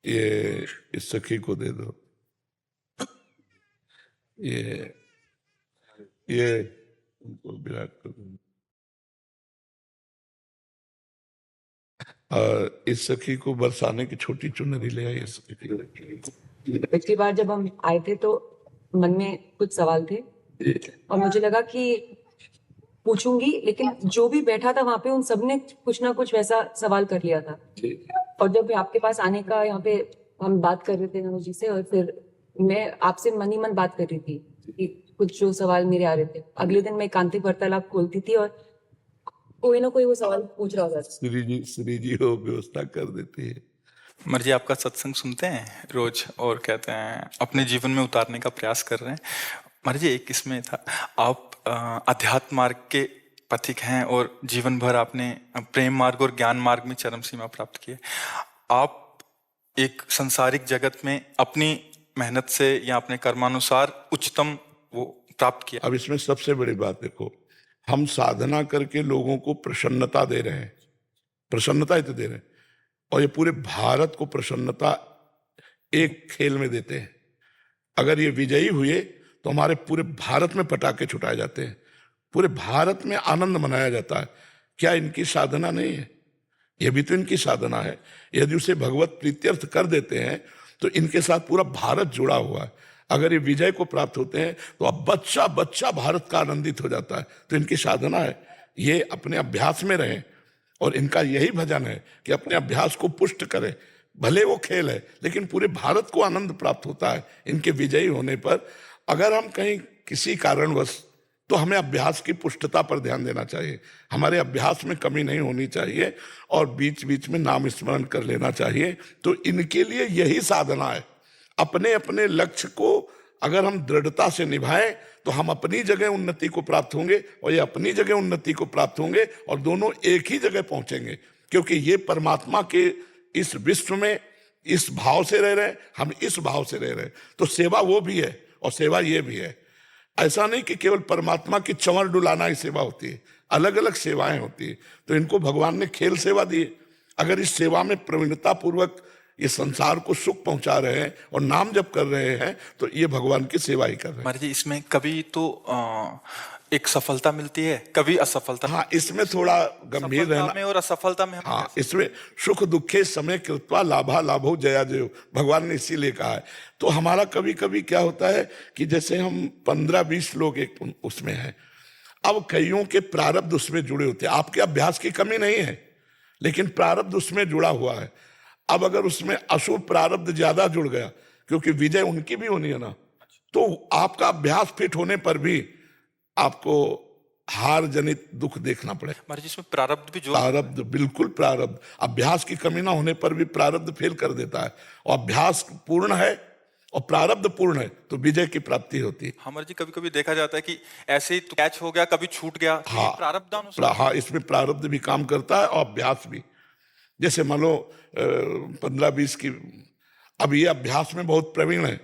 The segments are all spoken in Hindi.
ये इस सखी को दे दो। ये उनको विराट कर दो। इस सखी को बरसाने की छोटी चुनरी ले आई। इस सखी पिछली बार जब हम आए थे तो मन में कुछ सवाल थे और मुझे लगा कि पूछूंगी, लेकिन जो भी बैठा था वहां पे उन सबने कुछ ना कुछ वैसा सवाल कर लिया था। और जब आपके पास आने का यहाँ पे हम बात कर रहे थे नमो जी से, और फिर मैं आपसे मन ही मन बात कर रही थी कि कुछ जो सवाल मेरे आ रहे थे, अगले दिन मैं एकांतिक वार्तालाप खोलती थी और कोई ना कोई वो सवाल पूछ रहा होता था। श्री जी हो व्यवस्था कर देती है। मर जी, आपका सत्संग सुनते हैं रोज और कहते हैं अपने जीवन में उतारने का प्रयास कर रहे हैं। मर जी, एक इसमें था, आप अध्यात्म मार्ग के पथिक हैं और जीवन भर आपने प्रेम मार्ग और ज्ञान मार्ग में चरम सीमा प्राप्त की है। आप एक संसारिक जगत में अपनी मेहनत से या अपने कर्मानुसार उच्चतम वो प्राप्त किया। अब इसमें सबसे बड़ी बात देखो, हम साधना करके लोगों को प्रसन्नता दे रहे हैं, प्रसन्नता ही तो दे रहे हैं, और ये पूरे भारत को प्रसन्नता एक खेल में देते हैं। अगर ये विजयी हुए तो हमारे पूरे भारत में पटाखे छुटाए जाते हैं, पूरे भारत में आनंद मनाया जाता है। क्या इनकी साधना नहीं है? ये भी तो इनकी साधना है। यदि उसे भगवत प्रीत्यर्थ कर देते हैं तो इनके साथ पूरा भारत जुड़ा हुआ है। अगर ये विजय को प्राप्त होते हैं तो अब बच्चा बच्चा भारत का आनंदित हो जाता है। तो इनकी साधना है, ये अपने अभ्यास में रहें, और इनका यही भजन है कि अपने अभ्यास को पुष्ट करें। भले वो खेल है, लेकिन पूरे भारत को आनंद प्राप्त होता है इनके विजयी होने पर। अगर हम कहीं किसी कारणवश, तो हमें अभ्यास की पुष्टता पर ध्यान देना चाहिए। हमारे अभ्यास में कमी नहीं होनी चाहिए और बीच बीच में नाम स्मरण कर लेना चाहिए। तो इनके लिए यही साधना है। अपने अपने लक्ष्य को अगर हम दृढ़ता से निभाएं तो हम अपनी जगह उन्नति को प्राप्त होंगे और ये अपनी जगह उन्नति को प्राप्त होंगे, और दोनों एक ही जगह पहुंचेंगे। क्योंकि ये परमात्मा के इस विश्व में इस भाव से रह रहे हैं, हम इस भाव से रह रहे हैं। तो सेवा वो भी है और सेवा ये भी है। ऐसा नहीं कि केवल परमात्मा की चंवर डुलाना ही सेवा होती है, अलग अलग सेवाएं होती है। तो इनको भगवान ने खेल सेवा दी है। अगर इस सेवा में प्रवीणता पूर्वक ये संसार को सुख पहुंचा रहे हैं और नाम जप कर रहे हैं तो ये भगवान की सेवा ही कर रहे हैं। महाराज जी, इसमें कभी तो एक सफलता मिलती है, कभी असफलता। हाँ, इसमें थोड़ा गंभीर रहना में और असफलता में। हाँ, इसमें सुख दुखे समय कृत्वा लाभा लाभो जया जयो, भगवान ने इसीलिए कहा है। तो हमारा कभी कभी क्या होता है कि जैसे हम 15-20 लोग एक उसमें हैं, अब कईयों के प्रारब्ध उसमें जुड़े होते हैं। आपके अभ्यास की कमी नहीं है, लेकिन प्रारब्ध उसमें जुड़ा हुआ है। अब अगर उसमें अशुभ प्रारब्ध ज्यादा जुड़ गया, क्योंकि विजय उनकी भी होनी है ना, तो आपका अभ्यास फिट होने पर भी आपको हार जनित दुख देखना पड़े। महाराज, इसमें प्रारब्ध भी जो प्रारब्ध, बिल्कुल प्रारब्ध, अभ्यास की कमी ना होने पर भी प्रारब्ध फेल कर देता है। और अभ्यास पूर्ण है और प्रारब्ध पूर्ण है तो विजय की प्राप्ति होती है। हमारे जी, कभी कभी देखा जाता है कि ऐसे ही कैच हो गया, कभी छूट गया। हाँ, प्रारब्ध हाँ, इसमें प्रारब्ध भी काम करता है और अभ्यास भी। जैसे मान लो 15-20 की, अब ये अभ्यास में बहुत प्रवीण है,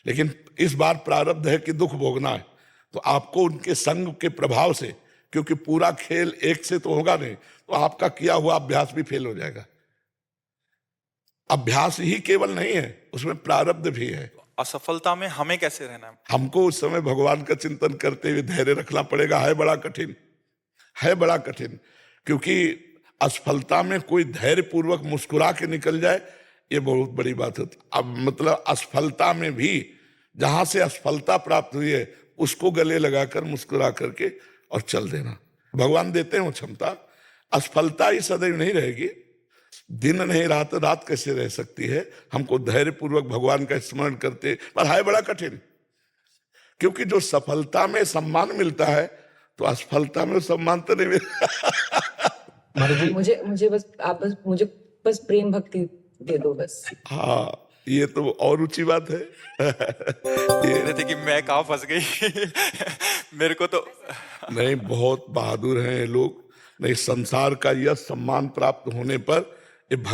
लेकिन इस बार प्रारब्ध है कि दुख भोगना है, तो आपको उनके संग के प्रभाव से, क्योंकि पूरा खेल एक से तो होगा नहीं, तो आपका किया हुआ अभ्यास भी फेल हो जाएगा। अभ्यास ही केवल नहीं है, उसमें प्रारब्ध भी है। असफलता में हमें कैसे रहना है? हमको उस समय भगवान का चिंतन करते हुए धैर्य रखना पड़ेगा। है बड़ा कठिन, है बड़ा कठिन, क्योंकि असफलता में कोई धैर्य पूर्वक मुस्कुरा के निकल जाए, ये बहुत बड़ी बात होती। अब मतलब असफलता में भी जहां से असफलता प्राप्त हुई है उसको गले लगाकर मुस्कुरा करके और चल देना। भगवान देते हैं वो क्षमता। असफलता ही सदैव नहीं रहेगी, दिन नहीं रात, रात कैसे रह सकती है। हमको धैर्य पूर्वक भगवान का स्मरण करते, पर है बड़ा कठिन, क्योंकि जो सफलता में सम्मान मिलता है तो असफलता में सम्मान तो नहीं मिलता। मुझे मुझे बस आप बस मुझे बस प्रेम भक्ति दे दो बस। हाँ, ये तो और ऊंची बात है। ये थे कि मैं कहाँ फंस गई। मेरे को तो नहीं, बहुत बहादुर हैं ये लोग। नहीं, संसार का यह सम्मान प्राप्त होने पर ये भक्ति